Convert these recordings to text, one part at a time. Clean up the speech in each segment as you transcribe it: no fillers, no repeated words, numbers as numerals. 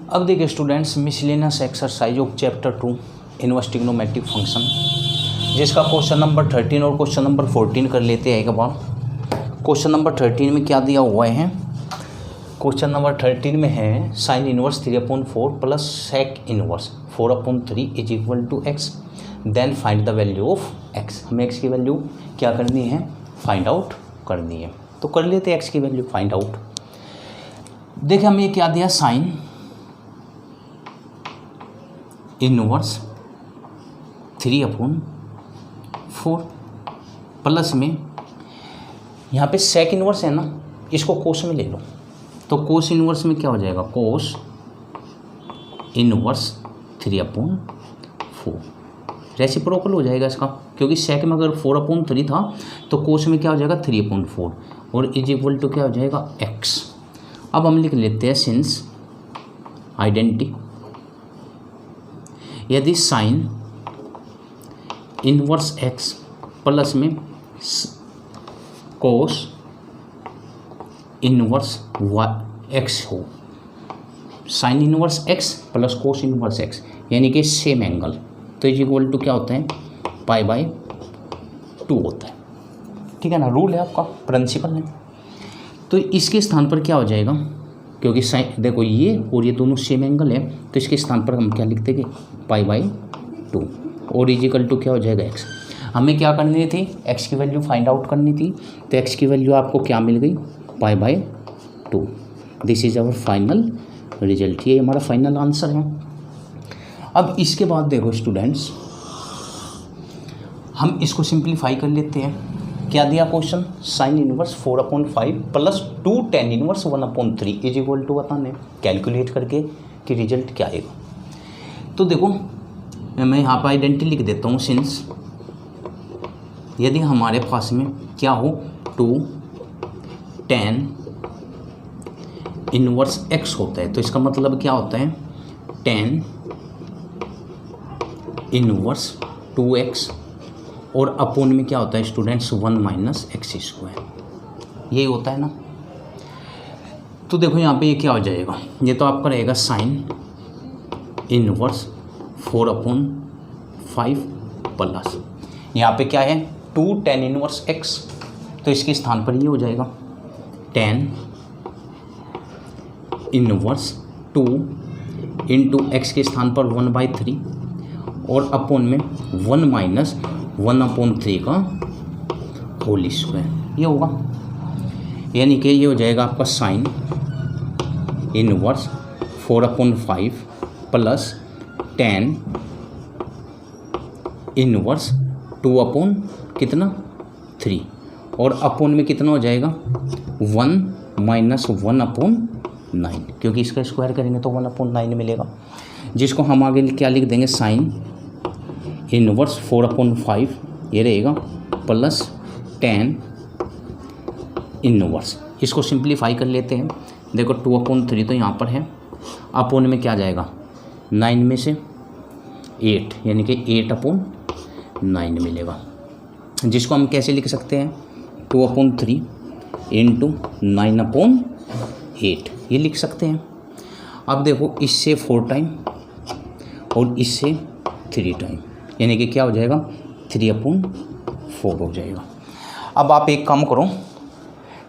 अब देखिए students, miscellaneous exercise of chapter 2 inverse trigonometric function, जिसका क्वेश्चन नंबर 13 और क्वेश्चन नंबर 14 कर लेते हैं एक बार। क्वेश्चन नंबर 13 में क्या दिया हुआ है? क्वेश्चन नंबर 13 में है sine inverse 3/4 plus sec inverse 4/3 is equal to x, then find the value of x. हमें एक्स की वैल्यू क्या करनी है? फाइंड आउट करनी है। तो कर लेते हैं एक्स की वैल्यू फाइंड आउट। देखिए हमें क्या दिया, साइन इनवर्स 3/4 प्लस में यहाँ पे सेक इनवर्स है ना, इसको कोस में ले लो। तो कोस इनवर्स में क्या हो जाएगा? कोस इनवर्स 3/4 रेसिप्रोकल हो जाएगा इसका, क्योंकि सेक में अगर 4/3 था तो कोस में क्या हो जाएगा? 3/4 और इज इक्वल टू क्या हो जाएगा? एक्स। अब हम लिख लेते हैं सिंस आइडेंटिटी, यदि साइन इनवर्स एक्स प्लस में कोस इनवर्स एक्स हो, sine inverse x plus cos inverse x यानी कि सेम एंगल, तो इज इक्वल टू क्या होता है? π/2 होता है। ठीक है ना, रूल है आपका, प्रिंसिपल है। तो इसके स्थान पर क्या हो जाएगा? क्योंकि साइन देखो ये और ये दोनों सेम एंगल है, तो इसके स्थान पर हम क्या लिख देंगे? π/2 और इज इक्वल टू क्या हो जाएगा? एक्स। हमें क्या करनी थी? एक्स की वैल्यू फाइंड आउट करनी थी। तो एक्स की वैल्यू आपको क्या मिल गई? π/2। This is our final result, ये हमारा फाइनल आंसर है। अब इसके बाद देखो स्टूडेंट्स, हम इसको सिंप्लीफाई कर लेते हैं। क्या दिया question? Sine inverse 4/5 plus 2 tan inverse 1/3 is equal to बताने, कैलकुलेट करके कि रिजल्ट क्या आएगा। तो देखो मैं यहाँ पर आइडेंटिटी लिख देता हूँ, सिंस यदि हमारे पास में क्या हो 2 tan इनवर्स x होता है, तो इसका मतलब क्या होता है? tan इनवर्स 2x और अपोन में क्या होता है स्टूडेंट्स? 1 - x², यही होता है ना। तो देखो यहाँ पे ये क्या हो जाएगा? ये तो आपका रहेगा साइन इनवर्स 4/5 प्लस यहाँ पे क्या है? 2 tan इनवर्स x, तो इसके स्थान पर ये हो जाएगा tan इनवर्स 2 इंटू एक्स के स्थान पर 1/3 और अपोन में 1 - 1/3 का होल स्क्वायर, ये होगा। यानी कि ये हो जाएगा आपका sign inverse 4/5 plus tan inverse 2/3 और अपोन में कितना हो जाएगा? 1 - 1/9, क्योंकि इसका स्क्वायर करेंगे तो 1/9 मिलेगा, जिसको हम आगे क्या लिख देंगे? साइन इनवर्स 4/5 ये रहेगा प्लस tan इनवर्स। इसको सिंप्लीफाई कर लेते हैं। देखो 2/3 तो यहाँ पर है, अपोन में क्या जाएगा? 9 में से 8 यानी कि 8/9 मिलेगा, जिसको हम कैसे लिख सकते हैं? 2/3 इंटू 9/8 ये लिख सकते हैं। अब देखो इससे 4 टाइम और इससे 3 टाइम यानी कि क्या हो जाएगा? 3/4 हो जाएगा। अब आप एक काम करो,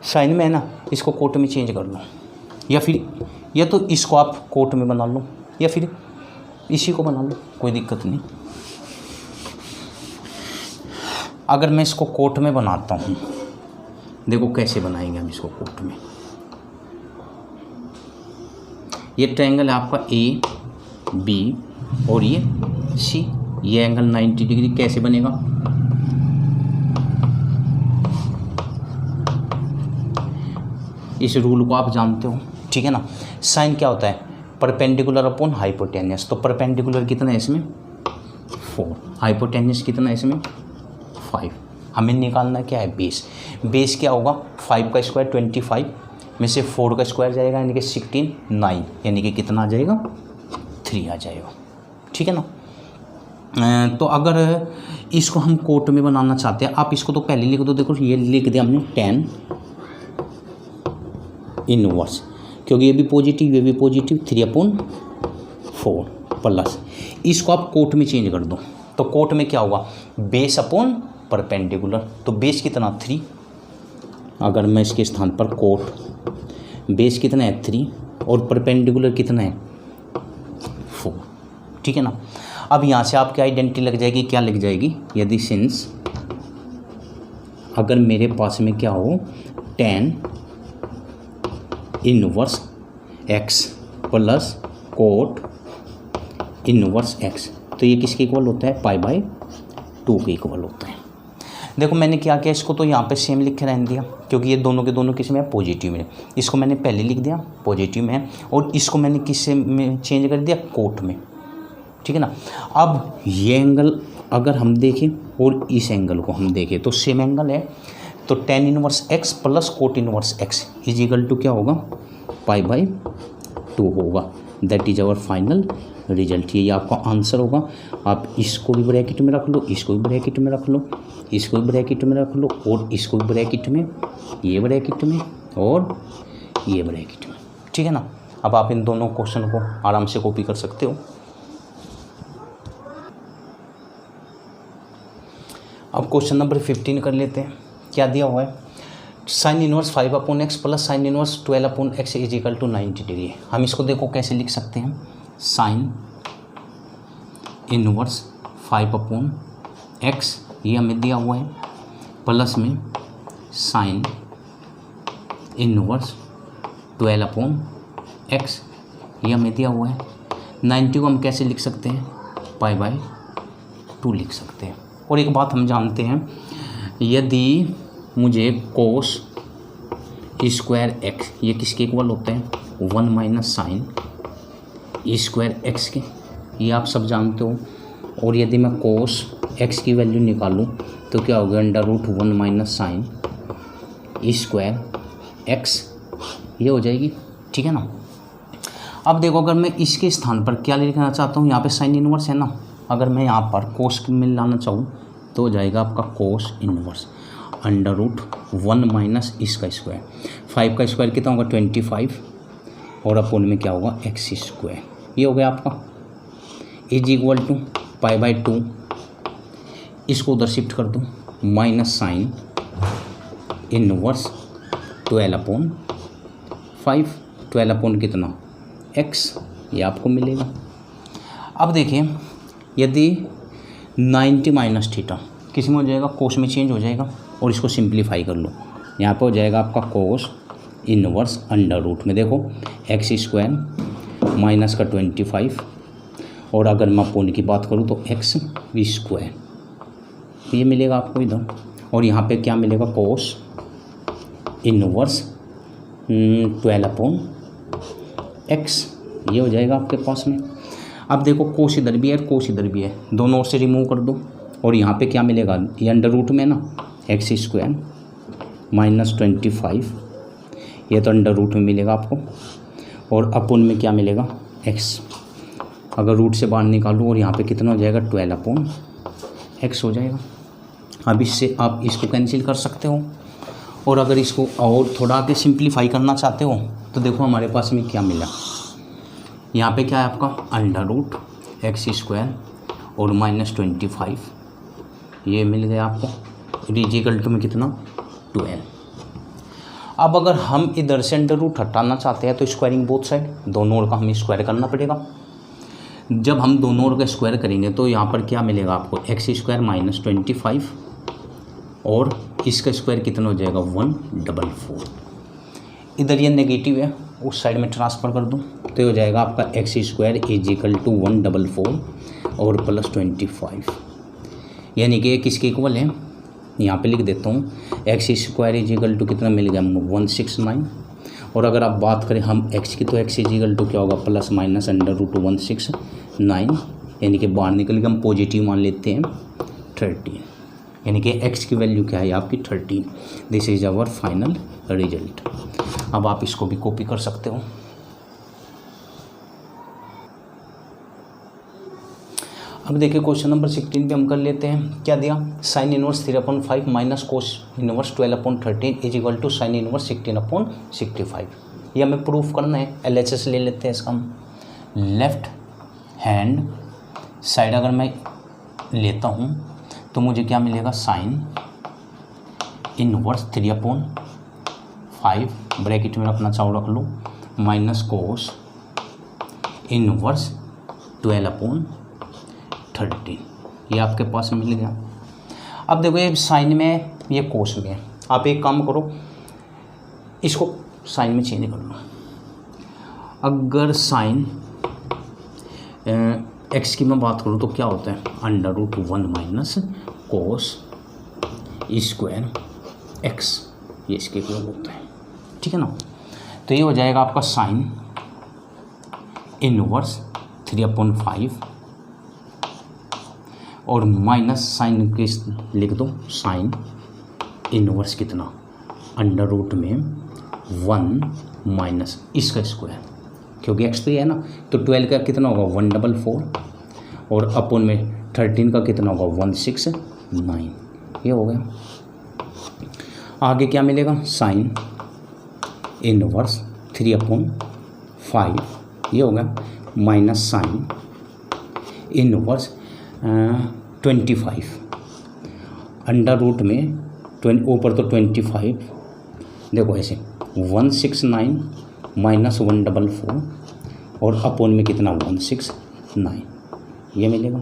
साइन में है ना, इसको कोट में चेंज कर लो, या तो इसको आप कोट में बना लो या फिर इसी को बना लो, कोई दिक्कत नहीं। अगर मैं इसको कोट में बनाता हूँ, देखो कैसे बनाएंगे हम इसको कोट में। ये ट्रायंगल है आपका AB और ये C, ये एंगल 90 डिग्री कैसे बनेगा? इस रूल को आप जानते हो, ठीक है ना। साइन क्या होता है? Perpendicular upon hypotenuse. तो परपेंडिकुलर कितना है इसमें? 4, हाइपोटेन्यूस कितना है इसमें? 5। हमें निकालना क्या है? बेस। बेस क्या होगा? 5 का स्क्वायर 25 में से 4 का स्क्वायर जाएगा यानी कि 16, 9 यानी कि कितना आ जाएगा? 3 आ जाएगा, ठीक है ना। तो अगर इसको हम कोट में बनाना चाहते हैं, आप इसको तो पहले लिख दो। देखो ये लिख दिया हमने tan इनवर्स क्योंकि ये भी पॉजिटिव 3/4 प्लस, इसको आप कोट में चेंज कर दो तो कोट में क्या होगा, बेस अपॉन परपेंडिकुलर। तो बेस कितना 3, अगर मैं इसके स्थान पर कोट, बेस कितना है 3 और परपेंडिकुलर कितना है 4, ठीक है ना। अब यहाँ से आपकी आइडेंटिटी लग जाएगी, क्या लग जाएगी, यदि सिंस अगर मेरे पास में क्या हो tan inverse x plus cot inverse x, तो ये किसके इक्वल होता है, π/2 के इक्वल होता है। देखो मैंने क्या किया, इसको तो यहाँ पे सेम लिख के रहने दिया क्योंकि ये दोनों के दोनों किस में है, पॉजिटिव में। इसको मैंने पहले लिख दिया पॉजिटिव में है और इसको मैंने किससे में चेंज कर दिया, कोट में, ठीक है ना। अब ये एंगल अगर हम देखें और इस एंगल को हम देखें तो सेम एंगल है, तो tan inverse x plus cot inverse x is equal to क्या होगा, π/2 होगा। That is our final result, ये आपका आंसर होगा। आप इसको भी ब्रैकेट में रख लो, इसको भी ब्रैकेट में रख लो, इसको भी ब्रैकेट में रख लो और इसको भी ब्रैकेट में, ये ब्रैकेट में और ये ब्रैकेट में, ठीक है ना। अब आप इन दोनों क्वेश्चन को आराम से कॉपी कर सकते हो। अब क्वेश्चन नंबर 15 कर लेते हैं। क्या दिया हुआ है, sine inverse 5/x plus sine inverse 12/x is equal to 90 degree. हम इसको देखो कैसे लिख सकते हैं, साइन इनवर्स 5/x ये हमें दिया हुआ है, प्लस में साइन इनवर्स 12/x ये हमें दिया हुआ है। 90 को हम कैसे लिख सकते हैं, π/2 लिख सकते हैं। और एक बात हम जानते हैं, यदि मुझे कोस स्क्वायर x ये किसके इक्वल होते हैं, 1 माइनस साइन स्क्वायर x के, ये आप सब जानते हो। और यदि मैं कोस x की वैल्यू निकालूं तो क्या होगा, √1 माइनस साइन स्क्वायर x ये हो जाएगी, ठीक है ना। अब देखो अगर मैं इसके स्थान पर क्या लिखना चाहता हूँ, यहाँ पे साइन इनवर्स है ना, अगर मैं यहाँ पर कोस में लाना चाहूँ तो हो जाएगा आपका कोस इनवर्स √1 माइनस इसका स्क्वायर, 5 का स्क्वायर कितना होगा 25 और अपोन में क्या होगा x स्क्वायर, ये हो गया आपका, इज इक्वल टू π/2, इसको उधर शिफ्ट कर दूँ, माइनस साइन इनवर्स 12/5, 12 कितना x, ये आपको मिलेगा। अब देखिए यदि 90 माइनस थीटा किस में हो जाएगा, कोस में चेंज हो जाएगा और इसको सिंप्लीफाई कर लो, यहाँ पे हो जाएगा आपका कोस इनवर्स √ में देखो x स्क्वायर माइनस का 25 और अगर मैं अपोन की बात करूँ तो x स्क्वायर, ये मिलेगा आपको इधर। और यहाँ पे क्या मिलेगा, कोस इनवर्स 12/x ये हो जाएगा आपके पास में। अब देखो कोस इधर भी है कोस इधर भी है, दोनों ओर से रिमूव कर दो और यहाँ पे क्या मिलेगा, ये √ में ना x स्क्वायर माइनस 25, ये तो √ में मिलेगा आपको और अपोन में क्या मिलेगा x, अगर रूट से बाहर निकालूँ और यहाँ पे कितना हो जाएगा 12/x हो जाएगा। अब इससे आप इसको कैंसिल कर सकते हो और अगर इसको और थोड़ा आगे सिंप्लीफाई करना चाहते हो तो देखो हमारे पास में क्या मिला, यहाँ पे क्या है आपका √x स्क्वायर और माइनस 25 ये मिल गया आपको, इक्वल टू में कितना 12। अब अगर हम इधर से √ हटाना चाहते हैं तो स्क्वायरिंग बोथ साइड, दोनों ओर का हमें स्क्वायर करना पड़ेगा। जब हम दोनों ओर का स्क्वायर करेंगे तो यहाँ पर क्या मिलेगा आपको, x स्क्वायर माइनस 25 और इसका स्क्वायर कितना हो जाएगा 144। इधर ये नेगेटिव है, उस साइड में ट्रांसफ़र कर दूँ तो हो जाएगा आपका x square is equal to 144 और प्लस 25, यानी कि ये किसके इक्वल है, यहाँ पे लिख देता हूँ x square is equal to कितना मिल गया 169। और अगर आप बात करें हम x की तो x इज इक्वल टू क्या होगा प्लस माइनस √169, यानी कि बाहर निकल के हम पॉजिटिव मान लेते हैं 13, यानी कि x की वैल्यू क्या है आपकी 13। This is our final result. अब आप इसको भी कॉपी कर सकते हो। अब देखिए क्वेश्चन नंबर 16 पे हम कर लेते हैं। क्या दिया, sine inverse 3/5 minus cos inverse 12/13 is equal to sine inverse 16/65। ये हमें प्रूफ करना है। LHS ले लेते हैं इसका हम। लेफ्ट हैंड साइड अगर मैं लेता हूँ तो मुझे क्या मिलेगा, साइन इनवर्स 3/5 ब्रैकेट में रखना चाहो रख लो, माइनस कोस इनवर्स 12/13। ये आपके पास मिल गया। अब देखो ये साइन में ये कोस में है, आप एक काम करो इसको साइन में चेंज कर लो। अगर साइन एक्स की मैं बात करूँ तो क्या होता है, √1 माइनस कोस स्क्वायर एक्स, ये इसके इक्वल होता है, ठीक है ना। तो ये हो जाएगा आपका साइन इनवर्स 3/5 और माइनस साइन के लिख दो, साइन इनवर्स कितना, √1 माइनस इसका स्क्वायर, क्योंकि एक्स तो ये है ना, तो 12 का कितना होगा 144 और अपोन में 13 का कितना होगा 169। ये हो गया। आगे क्या मिलेगा, साइन इनवर्स 3/5 ये हो गया, minus sine inverse 25 under root में ऊपर तो 25, देखो ऐसे 169 माइनस 144 और अपोन में कितना 169, ये मिलेगा।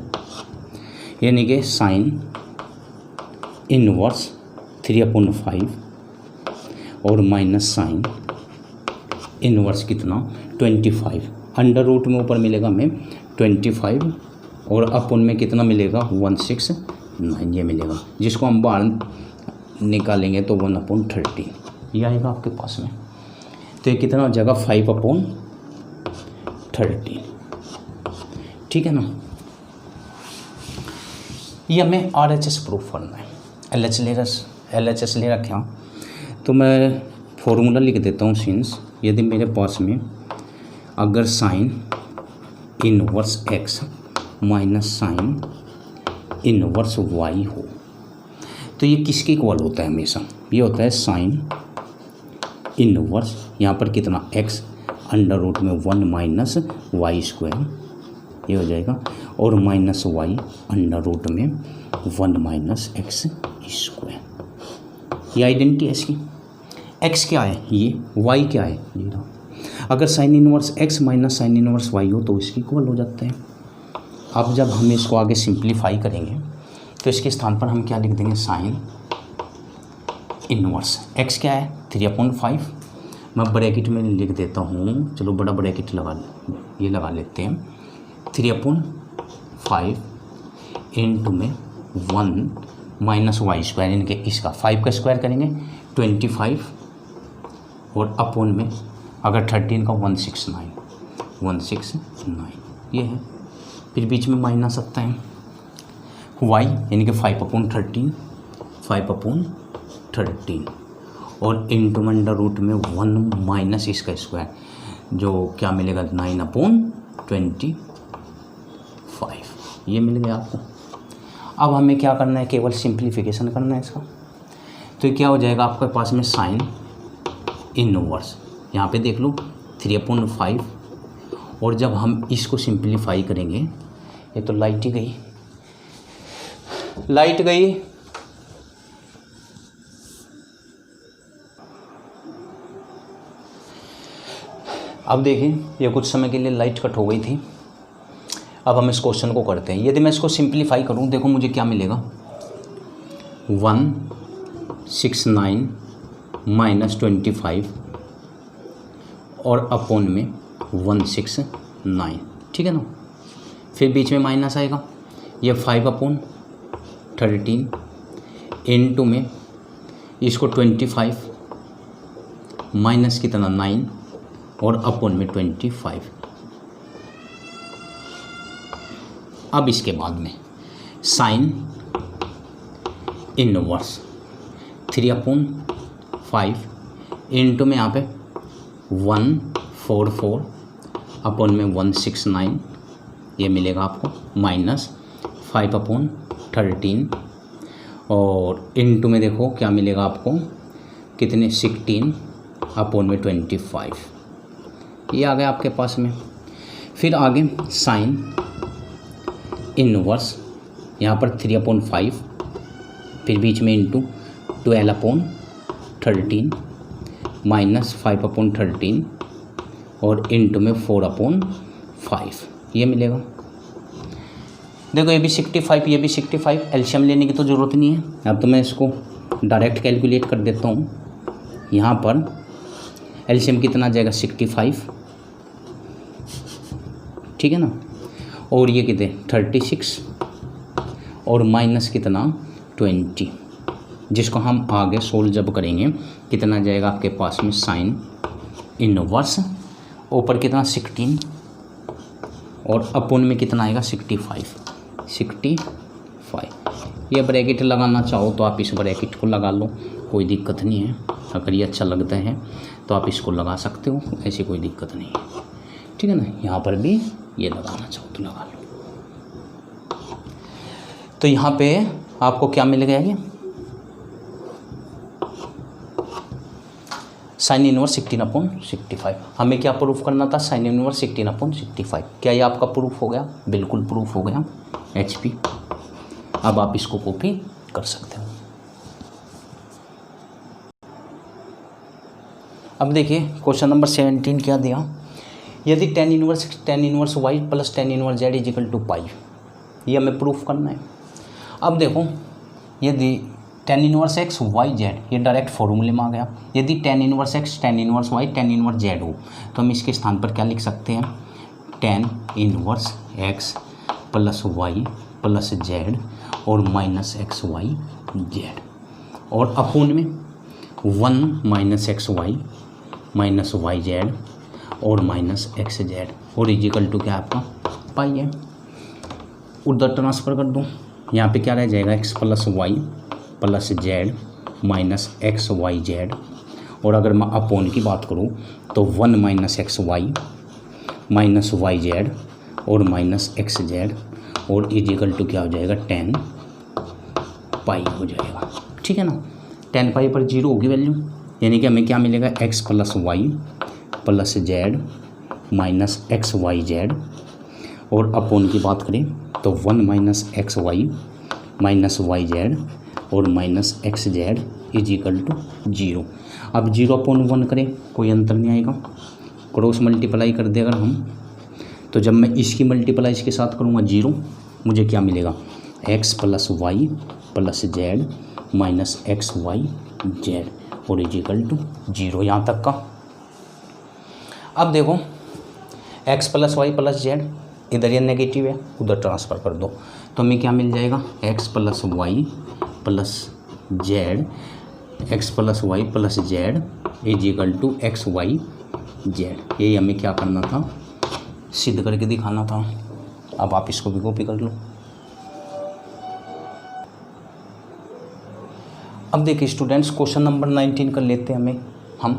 यानी कि साइन इनवर्स 3/5 और माइनस साइन इनवर्स कितना 25, अंडर रूट में ऊपर मिलेगा हमें 25 और अपोन में कितना मिलेगा 169, ये मिलेगा, जिसको हम बाहर निकालेंगे तो 1/13 ये आएगा आपके पास में। तो ये कितना हो जाएगा 5/13, ठीक है ना। ये हमें RHS प्रूफ करना है। LHS ले रखे हैं, तो मैं फॉर्मूला लिख देता हूँ। सिंस यदि मेरे पास में अगर sine inverse x minus sine inverse y हो तो ये किसके इक्वल होता है हमेशा, ये होता है साइन इनवर्स यहाँ पर कितना x अंडर रूट में 1 माइनस वाई स्क्वायर, ये हो जाएगा, और माइनस y अंडर रूट में 1 माइनस x स्क्वायर। ये आइडेंटिटी है इसकी। x क्या है ये, y क्या है ये। अगर sine inverse x minus sine inverse y हो तो इसकी इक्वल हो जाते हैं। अब जब हम इसको आगे सिंप्लीफाई करेंगे तो इसके स्थान पर हम क्या लिख देंगे, साइन इनवर्स x क्या है 3/5, मैं ब्रैकेट में लिख देता हूँ, चलो बड़ा ब्रैकेट लगा लेते हैं, 3/5 इंटू में 1 माइनस वाई स्क्वायर, इनके इसका 5 का स्क्वायर करेंगे 25 और अपोन में अगर 13 का 169 ये है। फिर बीच में माइनस आता है y यानी कि 5/13 और इंटू अंडर रूट में 1 माइनस इसका स्क्वायर, जो क्या मिलेगा 9/25, ये मिल गया आपको। अब हमें क्या करना है, केवल सिंप्लीफिकेशन करना है इसका। तो क्या हो जाएगा आपके पास में साइन इनवर्स, यहाँ पे देख लो 3/5, और जब हम इसको सिंप्लीफाई करेंगे, ये तो लाइट गई, अब देखिए ये कुछ समय के लिए लाइट कट हो गई थी। अब हम इस क्वेश्चन को करते हैं। यदि मैं इसको सिंप्लीफाई करूं, देखो मुझे क्या मिलेगा, 169 माइनस 25 और अपोन में 169, ठीक है ना। फिर बीच में माइनस आएगा, ये 5/13 इंटू में इसको 25 माइनस कितना 9 और अपोन में 25। अब इसके बाद में साइन इनवर्स 3/5 इंटू में यहाँ पे 144 अपोन में 169, ये मिलेगा आपको, माइनस 5/13 और इंटू में देखो क्या मिलेगा आपको, कितने 16 अपोन में 25, ये आ गया आपके पास में। फिर आगे साइन इनवर्स, यहाँ पर 3/5, फिर बीच में इंटू 12/13 माइनस 5/13 और इंटू में 4/5, ये मिलेगा। देखो ये भी 65, ये भी 65, एलसीएम लेने की तो ज़रूरत नहीं है। अब तो मैं इसको डायरेक्ट कैलकुलेट कर देता हूँ। यहाँ पर एलसीएम कितना आ जाएगा 65, ठीक है ना, और ये कितने 36 और माइनस कितना 20, जिसको हम आगे सोल्व जब करेंगे कितना जाएगा आपके पास में साइन इनवर्स, ऊपर कितना 16 और अपोन में कितना आएगा 65। ये ब्रैकेट लगाना चाहो तो आप इस ब्रैकेट को लगा लो, कोई दिक्कत नहीं है। अगर ये अच्छा लगता है तो आप इसको लगा सकते हो, ऐसी कोई दिक्कत नहीं है, ठीक है ना। यहाँ पर भी ये लगाना चाहो तो लगा लो। तो यहाँ पे आपको क्या मिल गया, ये साइन इनवर्स 16/65। हमें क्या प्रूफ करना था, साइन इनवर्स 16/65। क्या ये आपका प्रूफ हो गया? बिल्कुल प्रूफ हो गया HP। अब आप इसको कॉपी कर सकते हो। अब देखिए क्वेश्चन नंबर 17 क्या दिया, यदि tan inverse y plus tan inverse z is equal to pi, ये हमें प्रूफ करना है। अब देखो यदि tan inverse x y z, ये डायरेक्ट फॉर्मूले में आ गया। यदि tan inverse x tan inverse y tan inverse z हो तो हम इसके स्थान पर क्या लिख सकते हैं, tan inverse x plus y plus z और माइनस XY z, और अपोन में 1 माइनस XY माइनस YZ और माइनस XZ और इजिकल टू क्या आपका पाई है। उधर ट्रांसफ़र कर दो, यहाँ पे क्या रह जाएगा x plus y plus z minus XYZ, और अगर मैं अपोन की बात करूँ तो 1 माइनस XY माइनस YZ और माइनस XZ और इजिकल टू क्या हो जाएगा 10 पाई हो जाएगा, ठीक है ना। 10 पाई पर 0 होगी वैल्यू, यानी कि हमें क्या मिलेगा x plus y plus z minus XYZ, और अपोन की बात करें तो 1 माइनस XY माइनस YZ और माइनस XZ इजिकल टू 0। अब 0/1 करें, कोई अंतर नहीं आएगा, क्रॉस मल्टीप्लाई कर दे अगर हम, तो जब मैं इसकी मल्टीप्लाई इसके साथ करूँगा 0, मुझे क्या मिलेगा x plus y plus z minus XYZ और इजिकल टू 0, यहाँ तक का। अब देखो x plus y plus z, इधर ये नेगेटिव है, उधर ट्रांसफ़र कर दो तो हमें क्या मिल जाएगा x plus y plus z, x plus y plus z is equal to XYZ। यही हमें क्या करना था, सिद्ध करके दिखाना था। अब आप इसको भी कॉपी कर लो। अब देखिए स्टूडेंट्स क्वेश्चन नंबर 19 कर लेते हैं। हम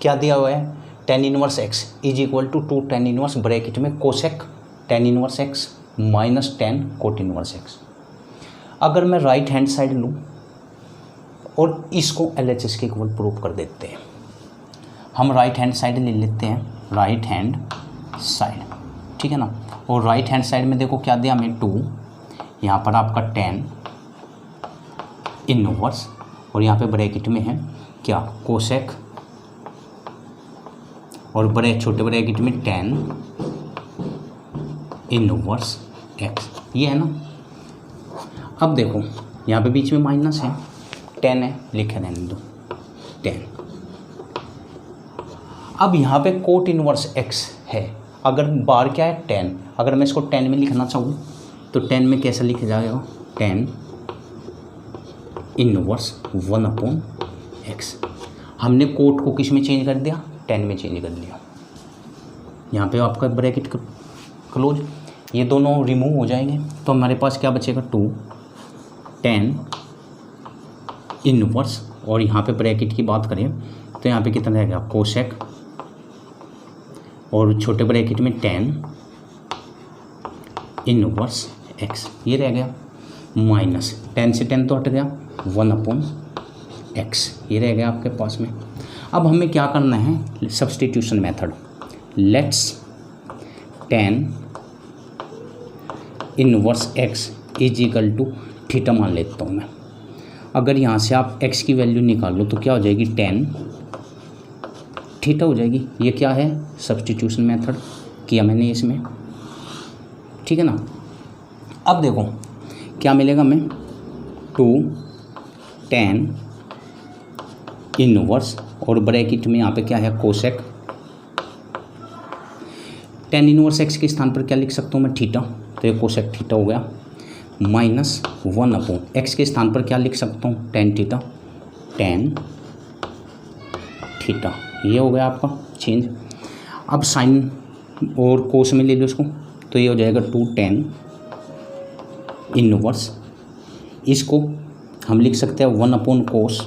क्या दिया हुआ है, tan inverse x is equal to 2 tan inverse bracket में cosec tan inverse x minus tan cot inverse x। अगर मैं राइट हैंड साइड लूँ और इसको LHS के इक्वल प्रूव कर देते हैं, हम राइट हैंड साइड ले लेते हैं, राइट हैंड साइड, ठीक है ना। और राइट हैंड साइड में देखो क्या दिया हमें 2, यहाँ पर आपका tan इनवर्स, और यहाँ पे ब्रैकेट में है क्या कोसेक, और बड़े छोटे ब्रैकेट में tan इनवर्स x, ये है ना। अब देखो यहाँ पे बीच में माइनस है, tan है, लिखे रहने दो 10। अब यहाँ पे कोट इनवर्स x है, अगर बार क्या है 10, अगर मैं इसको 10 में लिखना चाहूँ तो 10 में कैसे लिखा जाएगा, tan इनवर्स 1/x। हमने कोट को किस में चेंज कर दिया, 10 में चेंज कर दिया। यहाँ पे आपका ब्रैकेट क्लोज, ये दोनों रिमूव हो जाएंगे तो हमारे पास क्या बचेगा 2 tan इनवर्स, और यहाँ पे ब्रैकेट की बात करें तो यहाँ पे कितना रहेगा कोसेक, और छोटे ब्रैकेट में tan इनवर्स x, ये रह गया माइनस 10 से 10 तो हट गया 1/x, ये रह गया आपके पास में। अब हमें क्या करना है, substitution method, let's tan inverse x is equal to theta मान लेता हूँ मैं। अगर यहाँ से आप x की वैल्यू निकाल लो तो क्या हो जाएगी, tan थीटा हो जाएगी। ये क्या है, सब्स्टिट्यूशन मेथड किया मैंने इसमें, ठीक है ना। अब देखो क्या मिलेगा, मैं 2 tan इनवर्स और ब्रैकेट में यहाँ पे क्या है, कोसेक। tan इनवर्स x के स्थान पर क्या लिख सकता हूँ मैं, थीटा, तो ये कोसेक थीटा हो गया। माइनस 1 अपॉन x के स्थान पर क्या लिख सकता हूँ, tan थीटा, tan थीटा, ये हो गया आपका चेंज। अब साइन और कोस में ले लो इसको, तो ये हो जाएगा 2 tan इनवर्स, इसको हम लिख सकते हैं 1 अपॉन कोस,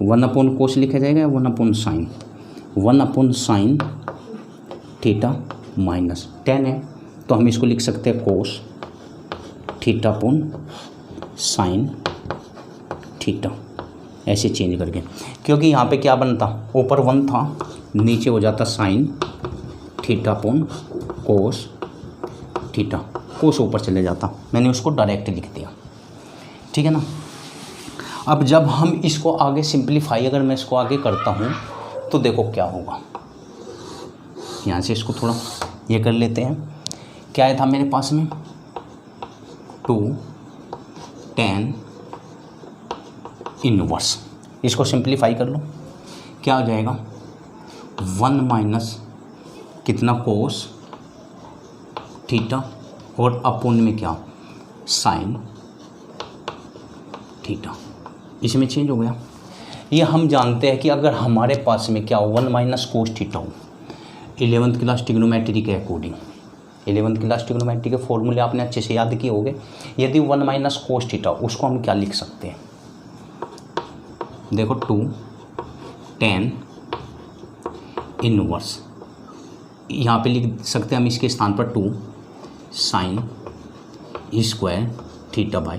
1 अपॉन कोस लिखा जाएगा, 1 upon sine, 1 upon sine theta minus tan है तो हम इसको लिख सकते हैं cos theta upon sine theta, ऐसे चेंज करके। क्योंकि यहाँ पे क्या बनता, ऊपर 1 था, नीचे हो जाता sine theta upon cos theta, cos ऊपर चले जाता, मैंने उसको डायरेक्ट लिख दिया, ठीक है ना। अब जब हम इसको आगे सिंप्लीफाई, अगर मैं इसको आगे करता हूँ तो देखो क्या होगा। यहाँ से इसको थोड़ा ये कर लेते हैं, क्या था मेरे पास में, 2 tan इनवर्स, इसको सिंप्लीफाई कर लो, क्या हो जाएगा 1 माइनस कितना, कोस थीटा और अपोन में क्या, साइन थीटा, इसमें चेंज हो गया। ये हम जानते हैं कि अगर हमारे पास में क्या हो, 1 माइनस कोस थीटा हो, 11th क्लास ट्रिग्नोमेट्री के अकॉर्डिंग, 11th क्लास ट्रिग्नोमेट्री के फॉर्मूले आपने अच्छे से याद किए होंगे। यदि 1 माइनस कोस थीटा, उसको हम क्या लिख सकते हैं, देखो 2 tan इनवर्स, यहाँ पे लिख सकते हैं हम इसके स्थान पर 2 sine square theta by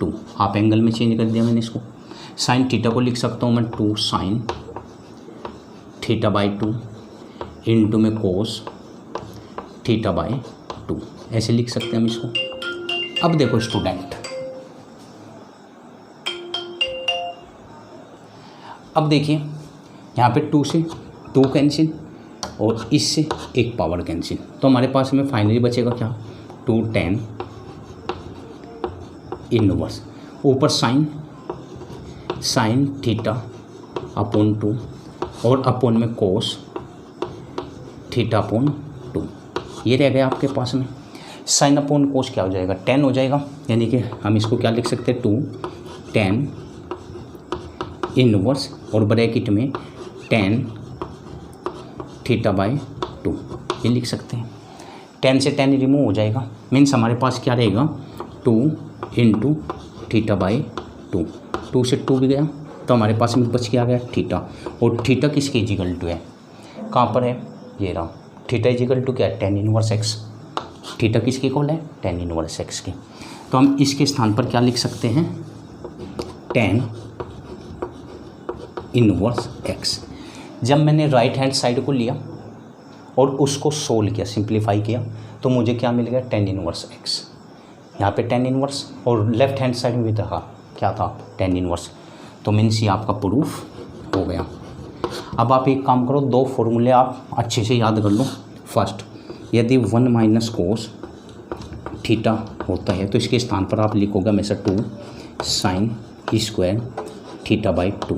2, half angle में चेंज कर दिया मैंने इसको। साइन थीटा को लिख सकता हूँ मैं 2 साइन थीटा बाई 2 इंटू में कोस थीटा बाई 2, ऐसे लिख सकते हैं हम इसको। अब देखो स्टूडेंट, अब देखिए यहाँ पे 2 से 2 कैंसिल और इससे एक पावर कैंसिल, तो हमारे पास में फाइनली बचेगा क्या, 2 tan इनवर्स, ऊपर साइन थीटा अपॉन 2 और अपॉन में कोस थीटा अपॉन 2, ये रह गया आपके पास में। साइन अपॉन कोस क्या हो जाएगा, tan हो जाएगा, यानी कि हम इसको क्या लिख सकते हैं, 2 tan इनवर्स और ब्रैकेट में tan थीटा बाई 2, ये लिख सकते हैं। tan से tan रिमूव हो जाएगा, मीन्स हमारे पास क्या रहेगा, 2 इंटू थीटा बाई 2, 2 से 2 भी गया तो हमारे पास में बच के आ गया थीटा, और थीटा किसके इक्वल टू है, कहाँ पर है, ये रहा, थीटा इक्वल टू क्या है, tan इनवर्स x, थीटा किसके इक्वल है, tan इनवर्स x के। तो हम इसके स्थान पर क्या लिख सकते हैं, tan इनवर्स x। जब मैंने राइट हैंड साइड को लिया और उसको सोल्व किया, सिंप्लीफाई किया, तो मुझे क्या मिल गया, tan इनवर्स x, यहाँ पे tan इनवर्स, और लेफ्ट हैंड साइड में भी था, क्या था, tan इनवर्स, तो मीन्स ये आपका प्रूफ हो गया। अब आप एक काम करो, 2 फॉर्मूले आप अच्छे से याद कर लो। फर्स्ट, यदि 1 माइनस कोस थीटा होता है तो इसके स्थान पर आप लिखोगे हमेशा 2 साइन स्क्वायर थीटा बाई 2,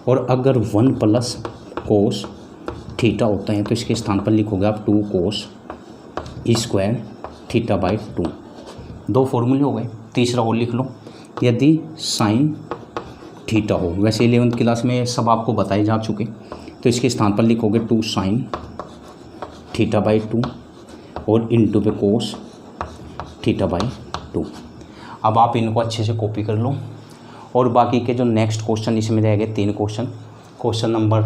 और अगर 1 प्लस कोस थीटा होता है तो इसके स्थान पर लिखोगे आप 2 कोस स्क्वायर थीटा बाई 2। 2 फॉर्मूले हो गए। तीसरा और लिख लो, यदि साइन थीटा हो, वैसे 11th क्लास में सब आपको बताए जा चुके, तो इसके स्थान पर लिखोगे 2 साइन थीटा बाई 2 और इंटू पे कोस थीटा बाई 2। अब आप इनको अच्छे से कॉपी कर लो, और बाकी के जो नेक्स्ट क्वेश्चन इसमें रह गए 3 क्वेश्चन नंबर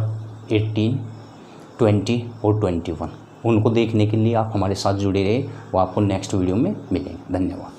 18, 20 और 21, उनको देखने के लिए आप हमारे साथ जुड़े रहे, वो आपको नेक्स्ट वीडियो में मिलेंगे। धन्यवाद।